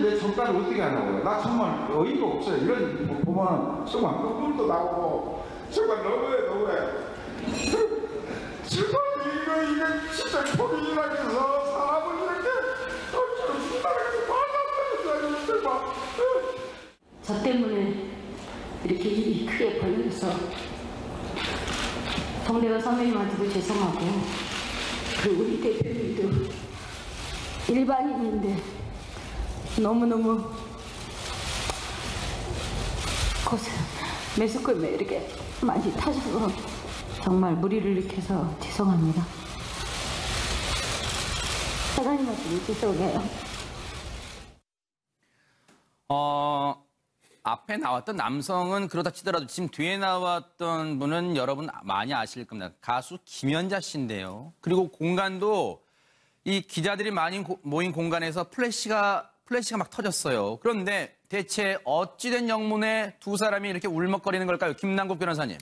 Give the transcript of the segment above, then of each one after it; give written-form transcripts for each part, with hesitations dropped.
내 성과를 어떻게 하냐고요. 나 정말 어이가 없어요. 이런 거 보면 정말 눈물도 나오고 정말 너무해. 정말 이거 진짜 고민이라면서 사람을 이렇게 어쩌면 죽는다는 게 말도 안 되는 저 때문에 이렇게 일이 크게 벌려서 동대가 선배님한테도 죄송하고 그리고 우리 대표님도 일반인인데 너무너무 고생 매스컴에 이렇게 많이 타셔서 정말 무리를 일으켜서 죄송합니다. 사장님한테도 죄송해요. 앞에 나왔던 남성은 그렇다 치더라도 지금 뒤에 나왔던 분은 여러분 많이 아실 겁니다. 가수 김연자 씨인데요. 그리고 공간도 이 기자들이 많이 모인 공간에서 플래시가 막 터졌어요. 그런데 대체 어찌된 영문에 두 사람이 이렇게 울먹거리는 걸까요? 김남국 변호사님.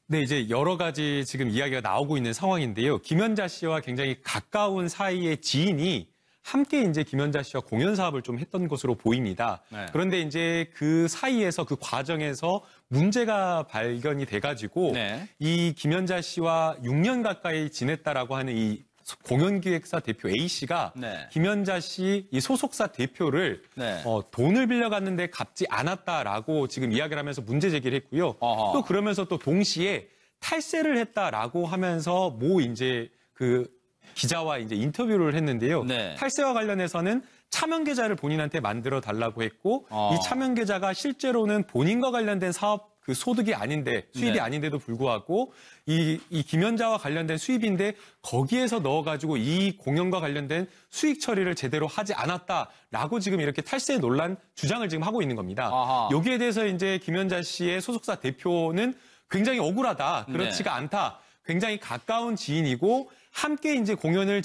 네, 이제 여러 가지 지금 이야기가 나오고 있는 상황인데요. 김연자 씨와 굉장히 가까운 사이의 지인이 함께 이제 김연자 씨와 공연 사업을 좀 했던 것으로 보입니다. 네. 그런데 이제 그 사이에서 그 과정에서 문제가 발견이 돼가지고 네. 이 김연자 씨와 6년 가까이 지냈다라고 하는 이 공연기획사 대표 A씨가 네. 김연자 씨 이 소속사 대표를 네. 돈을 빌려갔는데 갚지 않았다라고 지금 이야기를 하면서 문제 제기를 했고요. 어허. 또 그러면서 또 동시에 탈세를 했다라고 하면서 이제 그 기자와 이제 인터뷰를 했는데요. 네. 탈세와 관련해서는 차명 계좌를 본인한테 만들어 달라고 했고 이 차명 계좌가 실제로는 본인과 관련된 사업 그 소득이 아닌데 수입이 네. 아닌데도 불구하고 이 김연자와 관련된 수입인데 거기에서 넣어가지고 이 공연과 관련된 수익 처리를 제대로 하지 않았다라고 지금 이렇게 탈세 논란 주장을 지금 하고 있는 겁니다. 아하. 여기에 대해서 이제 김연자 씨의 소속사 대표는 굉장히 억울하다, 그렇지가 네. 않다, 굉장히 가까운 지인이고. 함께 이제 공연을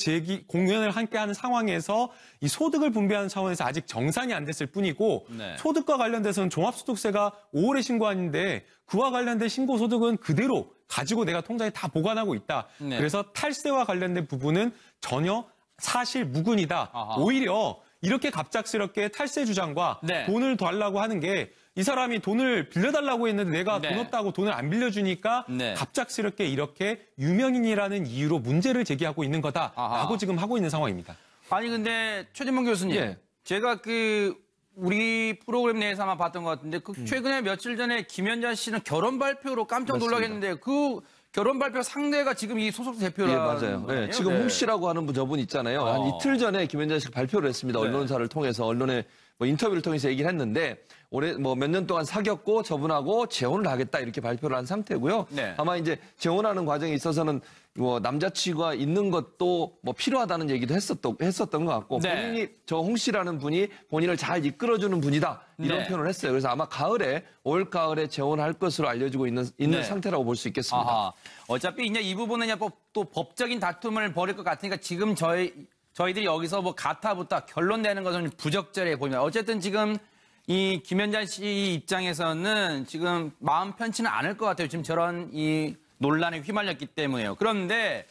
함께 하는 상황에서 이 소득을 분배하는 차원에서 아직 정산이 안 됐을 뿐이고 네. 소득과 관련돼서는 종합소득세가 5월에 신고하는데 그와 관련된 신고 소득은 그대로 가지고 내가 통장에 다 보관하고 있다. 네. 그래서 탈세와 관련된 부분은 전혀 사실 무근이다. 아하. 오히려 이렇게 갑작스럽게 탈세 주장과 네. 돈을 달라고 하는 게 이 사람이 돈을 빌려달라고 했는데 내가 네. 돈 없다고 돈을 안 빌려주니까 네. 갑작스럽게 이렇게 유명인이라는 이유로 문제를 제기하고 있는 거다라고 아하. 지금 하고 있는 상황입니다. 아니 근데 최진봉 교수님, 예. 제가 우리 프로그램 내에서 아마 봤던 것 같은데 최근에 며칠 전에 김연자 씨는 결혼 발표로 깜짝 놀라겠는데 그 결혼 발표 상대가 지금 이 소속 대표라는 맞아요. 네, 지금 네. 홍 씨라고 하는 저분 있잖아요. 한 이틀 전에 김연자 씨가 발표를 했습니다. 네. 언론사를 통해서 언론에 인터뷰를 통해서 얘기를 했는데 올해 몇 년 동안 사귀었고 저분하고 재혼을 하겠다 이렇게 발표를 한 상태고요. 네. 아마 이제 재혼하는 과정에 있어서는 남자친구가 있는 것도 필요하다는 얘기도 했었던 것 같고 네. 본인이 저 홍 씨라는 분이 본인을 잘 이끌어주는 분이다 이런 네. 표현을 했어요. 그래서 아마 올 가을에 재혼할 것으로 알려지고 있는 네. 상태라고 볼 수 있겠습니다. 아하. 어차피 이제 이 부분은 또 법적인 다툼을 벌일 것 같으니까 지금 저희들이 여기서 가타부터 결론 내는 것은 부적절해 보입니다. 어쨌든 지금 이 김연자 씨 입장에서는 지금 마음 편치는 않을 것 같아요. 지금 저런 이 논란에 휘말렸기 때문에요. 그런데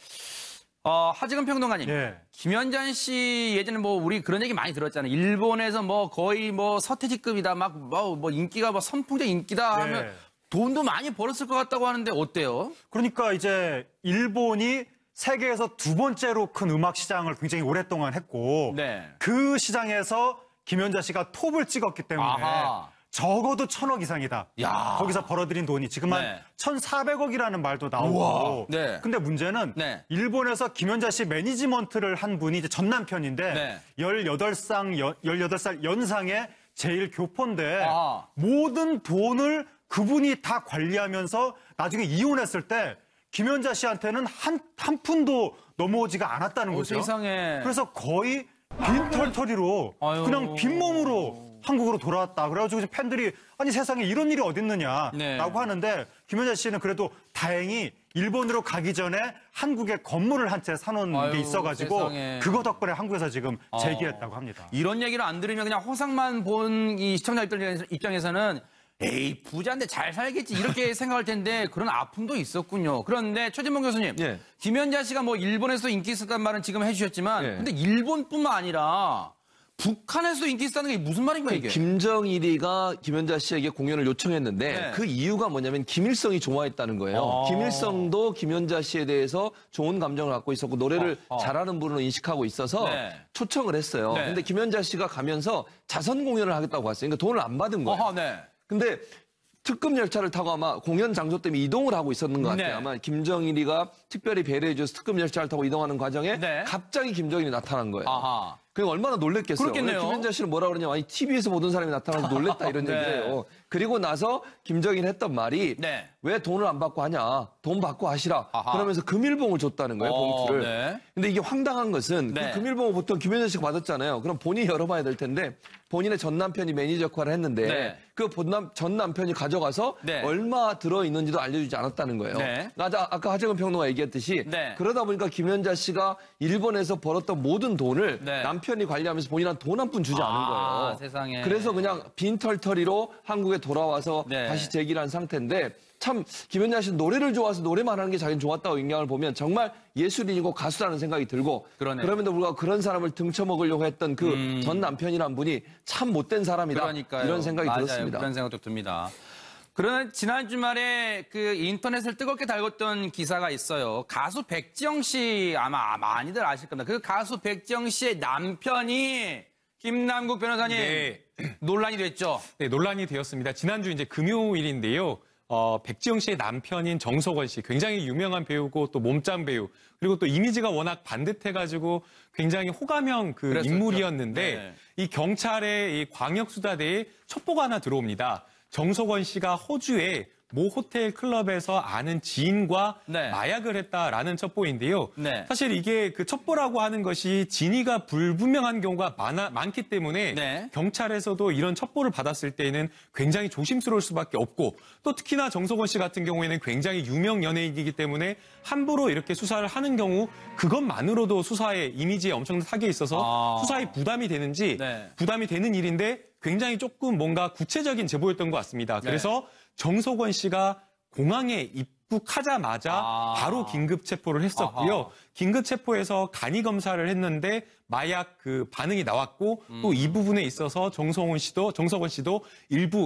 하지근 평론가님, 예. 김연자 씨 예전에 우리 그런 얘기 많이 들었잖아요. 일본에서 거의 서태지급이다, 인기가 선풍적 인기다 하면 예. 돈도 많이 벌었을 것 같다고 하는데 어때요? 그러니까 이제 일본이 세계에서 두 번째로 큰 음악 시장을 굉장히 오랫동안 했고 네. 그 시장에서 김연자 씨가 톱을 찍었기 때문에 아하. 적어도 1,000억 이상이다. 야. 거기서 벌어들인 돈이 지금 한 네. 1,400억이라는 말도 나오고. 네. 근데 문제는 네. 일본에서 김연자 씨 매니지먼트를 한 분이 이제 전 남편인데 네. 18살 연상의 제일 교포인데 아하. 모든 돈을 그분이 다 관리하면서 나중에 이혼했을 때 김연자 씨한테는 한 푼도 넘어오지가 않았다는 거죠. 세상에. 그래서 거의 빈털터리로 그냥 빈몸으로 한국으로 돌아왔다. 그래가지고 팬들이 아니 세상에 이런 일이 어딨느냐라고 네. 하는데 김연자 씨는 그래도 다행히 일본으로 가기 전에 한국에 건물을 한 채 사놓은 게 있어가지고 세상에. 그거 덕분에 한국에서 지금 재기했다고 합니다. 이런 얘기를 안 들으면 그냥 허상만 본 이 시청자 입장에서는 에이 부자인데 잘 살겠지 이렇게 생각할 텐데 그런 아픔도 있었군요. 그런데 최진봉 교수님, 예. 김연자 씨가 일본에서 인기 있었단 말은 지금 해주셨지만 예. 근데 일본뿐만 아니라 북한에서 인기 있다는 게 무슨 말인가 이게? 김정일이가 김연자 씨에게 공연을 요청했는데 네. 그 이유가 뭐냐면 김일성이 좋아했다는 거예요. 김일성도 김연자 씨에 대해서 좋은 감정을 갖고 있었고 노래를 잘하는 분으로 인식하고 있어서 네. 초청을 했어요. 네. 근데 김연자 씨가 가면서 자선 공연을 하겠다고 왔어요. 그러니까 돈을 안 받은 거예요. 네. 근데 특급 열차를 타고 아마 공연 장소 때문에 이동을 하고 있었는 것 같아요. 네. 아마 김정일이가 특별히 배려해줘서 특급 열차를 타고 이동하는 과정에 네. 갑자기 김정일이 나타난 거예요. 아하. 그게 얼마나 놀랬겠어요. 그렇겠네요. 김연자 씨는 뭐라 그러냐. 아니, TV에서 보던 사람이 나타나서 놀랬다 이런 네. 얘기를 해요. 그리고 나서 김정일이 했던 말이 네. 왜 돈을 안 받고 하냐. 돈 받고 하시라. 아하. 그러면서 금일봉을 줬다는 거예요. 봉투를. 네. 근데 이게 황당한 것은 네. 그 금일봉을 보통 김연자 씨가 받았잖아요. 그럼 본인이 열어봐야 될 텐데 본인의 전 남편이 매니저 역할을 했는데 네. 그 전 남편이 가져가서 네. 얼마 들어있는지도 알려주지 않았다는 거예요. 네. 아까 하재근 평론가 얘기했듯이 네. 그러다 보니까 김연자 씨가 일본에서 벌었던 모든 돈을 네. 남편이 관리하면서 본인한 돈 한 푼 주지 않은 거예요. 세상에. 그래서 그냥 빈털터리로 한국에 돌아와서 네. 다시 재기를 한 상태인데 참 김연자 씨는 노래를 좋아서 노래만 하는 게 자기는 좋았다고 인양을 보면 정말 예술인이고 가수라는 생각이 들고 그러네요. 그럼에도 불구하고 그런 사람을 등쳐먹으려고 했던 그 전 남편이란 분이 참 못된 사람이다. 그러니까요. 이런 생각이 맞아요. 들었습니다. 그런 생각도 듭니다. 그러나 지난 주말에 그 인터넷을 뜨겁게 달궜던 기사가 있어요. 가수 백지영 씨 아마 많이들 아실 겁니다. 그 가수 백지영 씨의 남편이 김남국 변호사님 네. 논란이 됐죠. 네, 논란이 되었습니다. 지난주 이제 금요일인데요. 백지영 씨의 남편인 정석원 씨, 굉장히 유명한 배우고 또 몸짱 배우, 그리고 또 이미지가 워낙 반듯해가지고 굉장히 호감형 그 그랬었죠. 인물이었는데 네. 이 경찰의 이 광역수사대에 첩보가 하나 들어옵니다. 정석원 씨가 호주에 모 호텔 클럽에서 아는 지인과 네. 마약을 했다라는 첩보인데요. 네. 사실 이게 그 첩보라고 하는 것이 진위가 불분명한 경우가 많기 때문에 네. 경찰에서도 이런 첩보를 받았을 때에는 굉장히 조심스러울 수밖에 없고 또 특히나 정석원 씨 같은 경우에는 굉장히 유명 연예인이기 때문에 함부로 이렇게 수사를 하는 경우 그것만으로도 수사의 이미지에 엄청난 타격이 있어서 수사에 부담이 되는지 네. 부담이 되는 일인데 굉장히 조금 뭔가 구체적인 제보였던 것 같습니다. 그래서 정석원 씨가 공항에 입국하자마자 바로 긴급 체포를 했었고요. 아하. 긴급 체포해서 간이 검사를 했는데 마약 그 반응이 나왔고 또 이 부분에 있어서 정석원 씨도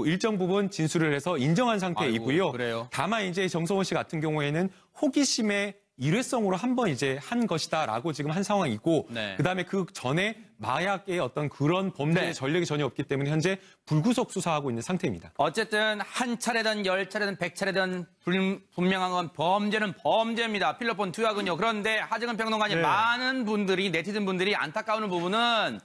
일정 부분 진술을 해서 인정한 상태이고요. 아이고, 그래요? 다만 이제 정석원 씨 같은 경우에는 호기심에 일회성으로 한번 이제 한 것이다라고 지금 한 상황이고 네. 그다음에 그 전에 마약의 어떤 그런 범죄의 네. 전력이 전혀 없기 때문에 현재 불구속 수사하고 있는 상태입니다. 어쨌든 한 차례든 10차례든 100차례든 분명한 건 범죄는 범죄입니다. 필로폰 투약은요. 그런데 하정은 평론가님 네. 많은 분들이 네티즌 분들이 안타까운 부분은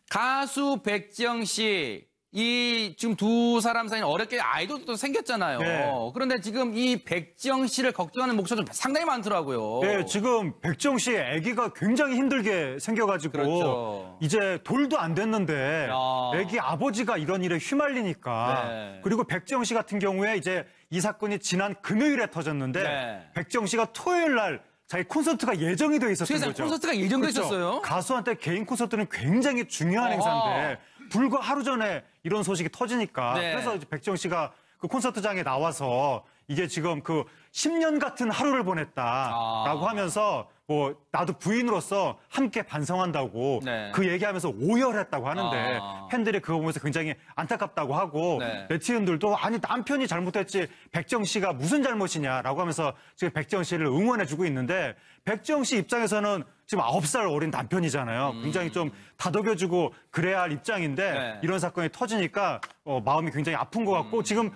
가수 백지영 씨 이 지금 두 사람 사이는 어렵게 아이돌도 생겼잖아요. 네. 그런데 지금 이 백지영 씨를 걱정하는 목소리가 상당히 많더라고요. 네, 지금 백지영 씨 아기가 굉장히 힘들게 생겨가지고 그렇죠. 이제 돌도 안 됐는데 야. 아기 아버지가 이런 일에 휘말리니까 네. 그리고 백지영 씨 같은 경우에 이제 이 사건이 지난 금요일에 터졌는데 네. 백지영 씨가 토요일 날 자기 콘서트가 예정이 돼 있었던 세상에 거죠. 콘서트가 예정돼 그렇죠? 있었어요? 가수한테 개인 콘서트는 굉장히 중요한 행사인데 불과 하루 전에 이런 소식이 터지니까 네. 그래서 이제 백지영 씨가 그 콘서트장에 나와서 이게 지금 그 10년 같은 하루를 보냈다라고 하면서 뭐 나도 부인으로서 함께 반성한다고 네. 그 얘기하면서 오열했다고 하는데 팬들이 그거 보면서 굉장히 안타깝다고 하고 네. 네티즌들도 아니 남편이 잘못했지 백지영 씨가 무슨 잘못이냐라고 하면서 지금 백지영 씨를 응원해주고 있는데 백지영 씨 입장에서는 지금 9살 어린 남편이잖아요. 굉장히 좀 다독여주고 그래야 할 입장인데 네. 이런 사건이 터지니까 마음이 굉장히 아픈 것 같고 지금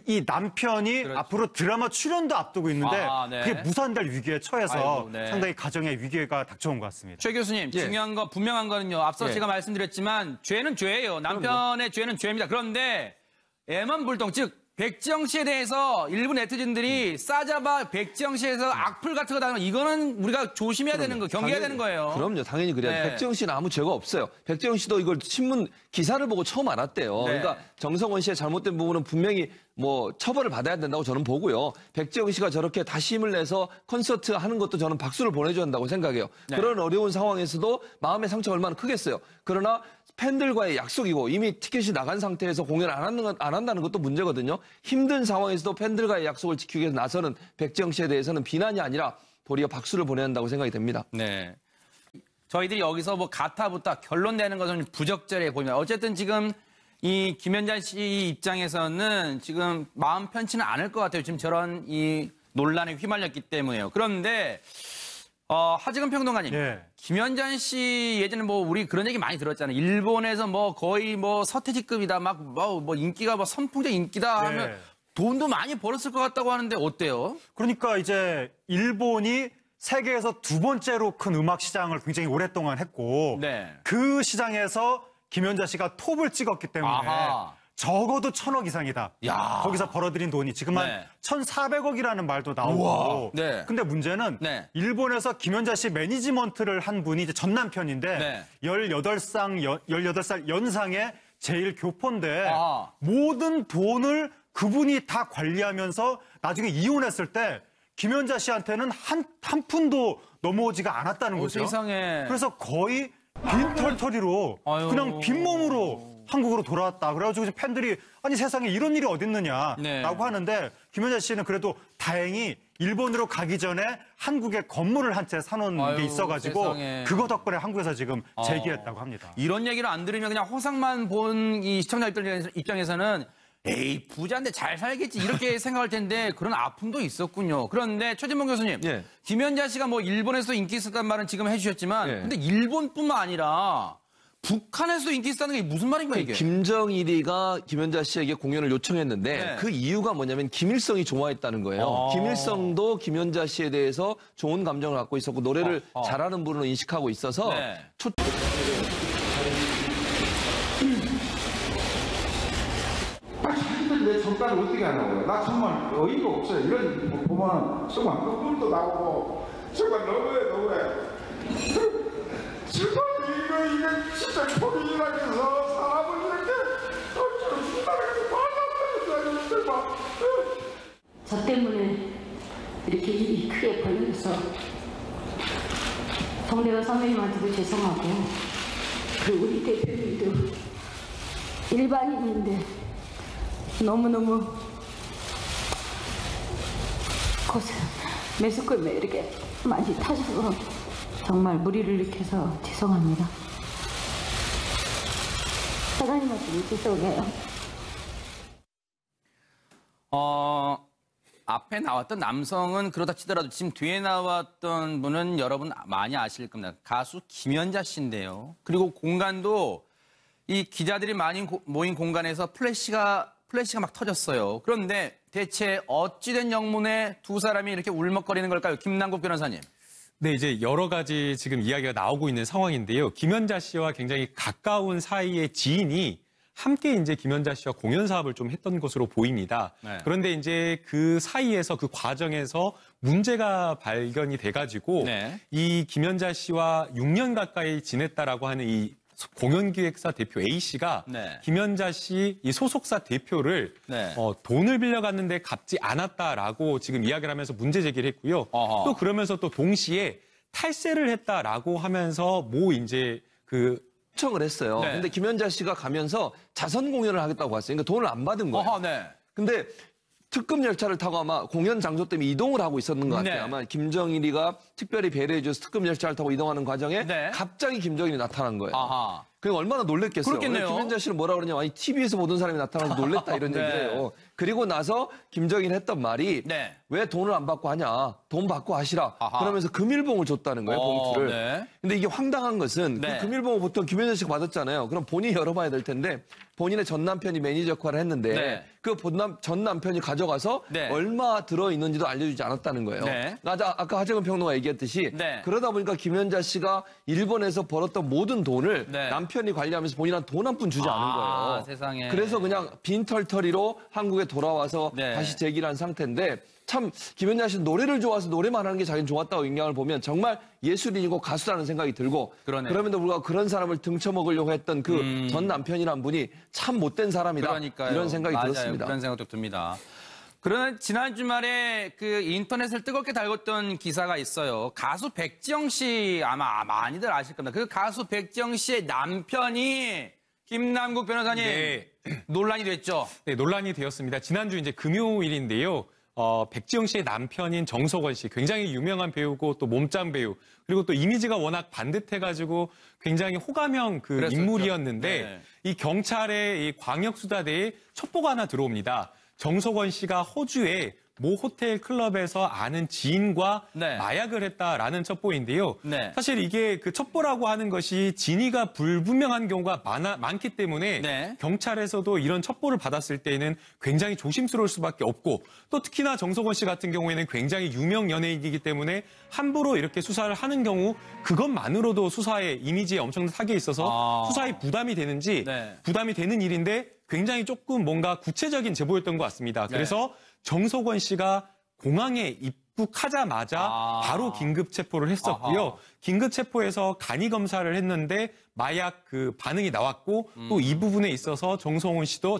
이 남편이 그렇죠. 앞으로 드라마 출연도 앞두고 있는데 네. 그게 무산될 위기에 처해서 아이고, 네. 상당히 가정의 위기가 닥쳐온 것 같습니다. 최 교수님, 중요한 거, 분명한 거는요. 앞서 제가 말씀드렸지만 죄는 죄예요. 남편의 죄는 죄입니다. 그런데 애만불동, 즉 백지영 씨에 대해서 일부 네티즌들이 싸잡아 백지영 씨에서 악플 같은 거 다는 이거는 우리가 조심해야 되는 거, 경계해야 되는 거예요. 그럼요. 당연히 그래야 돼. 네. 백지영 씨는 아무 죄가 없어요. 백지영 씨도 이걸 신문 기사를 보고 처음 알았대요. 네. 그러니까 정석원 씨의 잘못된 부분은 분명히 뭐 처벌을 받아야 된다고 저는 보고요. 백지영 씨가 저렇게 다시 힘을 내서 콘서트 하는 것도 저는 박수를 보내줘야 한다고 생각해요. 네. 그런 어려운 상황에서도 마음의 상처가 얼마나 크겠어요. 그러나 팬들과의 약속이고 이미 티켓이 나간 상태에서 공연 안 한다는 것도 문제거든요. 힘든 상황에서도 팬들과의 약속을 지키기 위해서 나서는 백지영 씨에 대해서는 비난이 아니라 도리어 박수를 보내야 한다고 생각이 됩니다. 네. 저희들이 여기서 뭐 가타부타 결론 내는 것은 부적절해 보입니다. 어쨌든 지금 이 김연자 씨 입장에서는 지금 마음 편치는 않을 것 같아요. 지금 저런 이 논란에 휘말렸기 때문에요. 그런데 하지근 평론가님, 예. 김연자 씨 예전에 뭐 우리 그런 얘기 많이 들었잖아요. 일본에서 뭐 거의 뭐 서태지급이다, 막 뭐 인기가 뭐 선풍적 인기다 하면 돈도 많이 벌었을 것 같다고 하는데 어때요? 그러니까 이제 일본이 세계에서 두 번째로 큰 음악 시장을 굉장히 오랫동안 했고 네. 그 시장에서 김연자 씨가 톱을 찍었기 때문에 아하. 적어도 1,000억 이상이다. 야. 거기서 벌어들인 돈이 지금 한 네. 1,400억이라는 말도 나오고. 우와. 네. 근데 문제는 네. 일본에서 김연자 씨 매니지먼트를 한 분이 이제 전 남편인데 네. 18살 연상의 제일 교포인데 아하. 모든 돈을 그분이 다 관리하면서 나중에 이혼했을 때 김연자 씨한테는 한 푼도 넘어오지가 않았다는 거죠. 세상에. 그래서 거의 빈털터리로 아유. 그냥 빈몸으로 한국으로 돌아왔다. 그래가지고 이제 팬들이 아니 세상에 이런 일이 어딨느냐라고 네. 하는데 김연자 씨는 그래도 다행히 일본으로 가기 전에 한국에 건물을 한 채 사놓은 아유, 게 있어가지고 세상에. 그거 덕분에 한국에서 지금 재기했다고 합니다. 이런 얘기를 안 들으면 그냥 호상만 본 이 시청자 입장에서는 에이 부자인데 잘 살겠지 이렇게 생각할 텐데 그런 아픔도 있었군요. 그런데 최진봉 교수님, 예. 김연자 씨가 뭐 일본에서 인기 있었다는 말은 지금 해주셨지만, 예. 근데 일본뿐만 아니라 북한에서도 인기 있었다는 게 무슨 말인가요 이게? 김정일이가 김연자 씨에게 공연을 요청했는데 네. 그 이유가 뭐냐면 김일성이 좋아했다는 거예요. 김일성도 김연자 씨에 대해서 좋은 감정을 갖고 있었고 노래를 잘하는 분으로 인식하고 있어서 네. 자기들 내 성과를 어떻게 하냐고요. 나 정말 어이가 없어요. 이런 거 보면 정말 눈물도 나오고 정말 너무해. 정말 이거 진짜 폭인이라면서 사람을 이렇게 어쩌면 죽는다는 말도 안 되는 거 저 때문에 이렇게 일이 크게 벌려서 성대가 선배님한테도 죄송하고 그리고 우리 대표님도 일반인인데 너무너무 고생 매스컴에 이렇게 많이 타셔서 정말 무리를 일으켜서 죄송합니다. 사장님한테도 죄송해요. 앞에 나왔던 남성은 그러다 치더라도 지금 뒤에 나왔던 분은 여러분 많이 아실 겁니다. 가수 김연자 씨인데요. 그리고 공간도 이 기자들이 많이 모인 공간에서 플래시가 막 터졌어요. 그런데 대체 어찌된 영문에 두 사람이 이렇게 울먹거리는 걸까요? 김남국 변호사님. 네, 이제 여러 가지 지금 이야기가 나오고 있는 상황인데요. 김연자 씨와 굉장히 가까운 사이의 지인이 함께 이제 김연자 씨와 공연 사업을 좀 했던 것으로 보입니다. 네. 그런데 이제 그 사이에서 그 과정에서 문제가 발견이 돼가지고 네. 이 김연자 씨와 6년 가까이 지냈다라고 하는 이 공연기획사 대표 A씨가 네. 김연자 씨 이 소속사 대표를 네. 돈을 빌려갔는데 갚지 않았다라고 지금 이야기를 하면서 문제 제기를 했고요. 어허. 또 그러면서 또 동시에 탈세를 했다라고 하면서 이제 요청을 했어요. 네. 근데 김연자 씨가 가면서 자선 공연을 하겠다고 왔어요. 그러니까 돈을 안 받은 거예요. 어허, 네. 근데 특급 열차를 타고 아마 공연 장소 때문에 이동을 하고 있었는 것 같아요. 네. 아마 김정일이가 특별히 배려해줘서 특급 열차를 타고 이동하는 과정에 네. 갑자기 김정일이 나타난 거예요. 아하. 그게 얼마나 놀랬겠어요. 그렇겠네요. 김연자 씨는 뭐라 그러냐면 아니 TV에서 보던 사람이 나타나서 놀랬다 이런 네. 얘기를 해요. 그리고 나서 김정일이 했던 말이 네. 왜 돈을 안 받고 하냐. 돈 받고 하시라. 아하. 그러면서 금일봉을 줬다는 거예요. 봉투를. 네. 근데 이게 황당한 것은 네. 그 금일봉을 보통 김연자 씨가 받았잖아요. 그럼 본인이 열어봐야 될 텐데 본인의 전 남편이 매니저 역할을 했는데 네. 그 전 남편이 가져가서 네. 얼마 들어있는지도 알려주지 않았다는 거예요. 네. 아까 하재근 평론가 얘기했듯이 네. 그러다 보니까 김연자 씨가 일본에서 벌었던 모든 돈을 네. 남편이 관리하면서 본인한 돈 한 푼 주지 않은 거예요. 세상에. 그래서 그냥 빈털터리로 한국에 돌아와서 네. 다시 재기를 한 상태인데 참 김연자 씨는 노래를 좋아서 노래만 하는 게 자기는 좋았다고 인양을 보면 정말 예술인이고 가수라는 생각이 들고 그러네요. 그럼에도 불구하고 그런 사람을 등쳐먹으려고 했던 그 전 남편이란 분이 참 못된 사람이다. 그러니까요. 이런 생각이 맞아요. 들었습니다. 그런 생각도 듭니다. 그러나 지난 주말에 그 인터넷을 뜨겁게 달궜던 기사가 있어요. 가수 백지영 씨 아마 많이들 아실 겁니다. 그 가수 백지영 씨의 남편이 김남국 변호사님 네. 논란이 됐죠. 네, 논란이 되었습니다. 지난주 이제 금요일인데요. 백지영 씨의 남편인 정석원 씨, 굉장히 유명한 배우고 또 몸짱 배우, 그리고 또 이미지가 워낙 반듯해가지고 굉장히 호감형 그랬었죠. 인물이었는데 네. 이 경찰의 이 광역수사대에 첩보가 하나 들어옵니다. 정석원 씨가 호주에 모 호텔 클럽에서 아는 지인과 네. 마약을 했다라는 첩보인데요. 네. 사실 이게 그 첩보라고 하는 것이 진위가 불분명한 경우가 많기 때문에 네. 경찰에서도 이런 첩보를 받았을 때에는 굉장히 조심스러울 수밖에 없고 또 특히나 정석원 씨 같은 경우에는 굉장히 유명 연예인이기 때문에 함부로 이렇게 수사를 하는 경우 그것만으로도 수사의 이미지에 엄청난 타격이 있어서 수사에 부담이 되는지 네. 부담이 되는 일인데 굉장히 조금 뭔가 구체적인 제보였던 것 같습니다. 그래서 정석원 씨가 공항에 입국하자마자 바로 긴급 체포를 했었고요. 긴급 체포해서 간이 검사를 했는데 마약 그 반응이 나왔고 또 이 부분에 있어서 정석원 씨도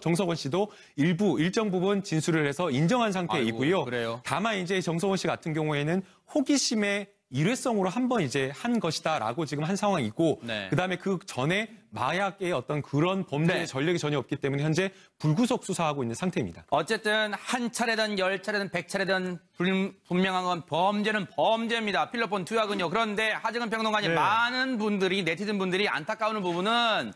일정 부분 진술을 해서 인정한 상태이고요. 아이고, 그래요? 다만 이제 정석원 씨 같은 경우에는 호기심에 일회성으로 한번 이제 한 것이다라고 지금 한 상황이고 네. 그다음에 그 전에 마약의 어떤 그런 범죄의 네. 전력이 전혀 없기 때문에 현재 불구속 수사하고 있는 상태입니다. 어쨌든 한 차례든 10차례든 100차례든 분명한 건 범죄는 범죄입니다. 필로폰 투약은요. 그런데 하정은 평론가님 네. 많은 분들이 네티즌 분들이 안타까운 부분은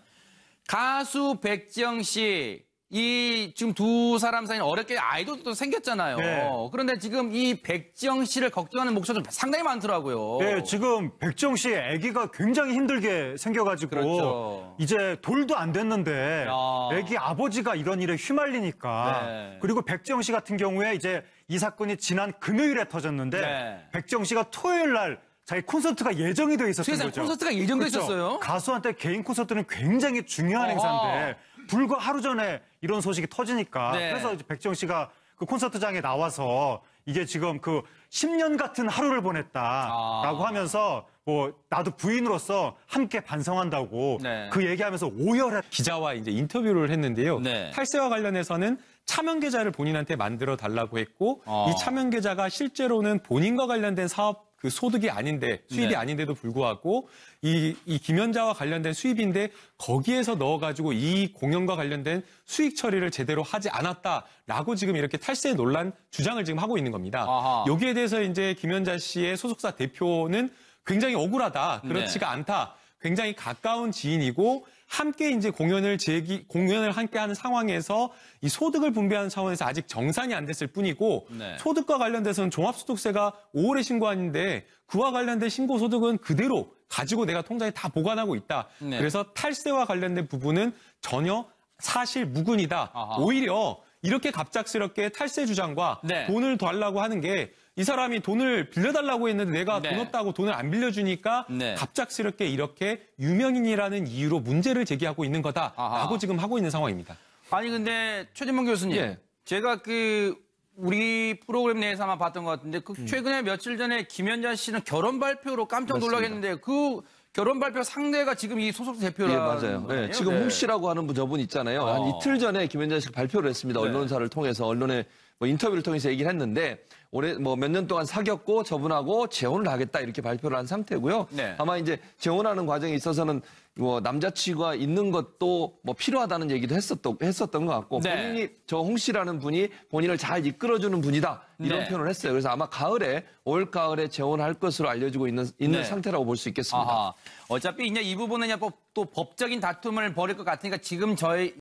가수 백지영 씨 이 지금 두 사람 사이에 어렵게 아이돌도 생겼잖아요. 네. 그런데 지금 이 백지영 씨를 걱정하는 목소리가 상당히 많더라고요. 네, 지금 백지영 씨의 아기가 굉장히 힘들게 생겨가지고 그렇죠. 이제 돌도 안 됐는데 야. 아기 아버지가 이런 일에 휘말리니까 네. 그리고 백지영 씨 같은 경우에 이제 이 사건이 지난 금요일에 터졌는데 네. 백지영 씨가 토요일 날 자기 콘서트가 예정이 돼 있었던 세상에 거죠. 콘서트가 예정돼 그렇죠. 있었어요? 가수한테 개인 콘서트는 굉장히 중요한 행사인데 불과 하루 전에 이런 소식이 터지니까 네. 그래서 이제 백지영 씨가 그 콘서트장에 나와서 이게 지금 그 10년 같은 하루를 보냈다라고 하면서 뭐 나도 부인으로서 함께 반성한다고 네. 그 얘기하면서 오열했. 기자와 이제 인터뷰를 했는데요. 네. 탈세와 관련해서는 차명 계좌를 본인한테 만들어 달라고 했고 이 차명 계좌가 실제로는 본인과 관련된 사업 그 소득이 아닌데 수입이 네. 아닌데도 불구하고 이 김연자와 관련된 수입인데 거기에서 넣어가지고 이 공연과 관련된 수익 처리를 제대로 하지 않았다라고 지금 이렇게 탈세 논란 주장을 지금 하고 있는 겁니다. 아하. 여기에 대해서 이제 김연자 씨의 소속사 대표는 굉장히 억울하다, 그렇지가 않다, 굉장히 가까운 지인이고 함께 이제 공연을 함께 하는 상황에서 이 소득을 분배하는 차원에서 아직 정산이 안 됐을 뿐이고 네. 소득과 관련돼서는 종합소득세가 5월에 신고하는데 그와 관련된 신고 소득은 그대로 가지고 내가 통장에 다 보관하고 있다. 네. 그래서 탈세와 관련된 부분은 전혀 사실 무근이다. 아하. 오히려 이렇게 갑작스럽게 탈세 주장과 네. 돈을 달라고 하는 게 이 사람이 돈을 빌려달라고 했는데 내가 네. 돈 없다고 돈을 안 빌려주니까 네. 갑작스럽게 이렇게 유명인이라는 이유로 문제를 제기하고 있는 거다라고 아하. 지금 하고 있는 상황입니다. 아니 근데 최진봉 교수님, 예. 제가 우리 프로그램 내에서 아마 봤던 것 같은데 최근에 며칠 전에 김연자 씨는 결혼 발표로 깜짝 놀라겠는데 그 결혼 발표 상대가 지금 이 소속 대표라는 예, 맞아요. 거예요? 네, 지금 홍 씨라고 하는 저분 있잖아요. 한 이틀 전에 김연자 씨가 발표를 했습니다. 네. 언론사를 통해서 언론에 뭐 인터뷰를 통해서 얘기를 했는데 올해 뭐 몇 년 동안 사귀었고 저분하고 재혼을 하겠다 이렇게 발표를 한 상태고요. 네. 아마 이제 재혼하는 과정에 있어서는 뭐 남자친구가 있는 것도 뭐 필요하다는 얘기도 했었던 것 같고 네. 본인이 저 홍 씨라는 분이 본인을 잘 이끌어주는 분이다 이런 네. 표현을 했어요. 그래서 아마 올 가을에 재혼할 것으로 알려지고 있는 네. 상태라고 볼 수 있겠습니다. 아하. 어차피 이제 이 부분은 또 법적인 다툼을 벌일 것 같으니까 지금 저희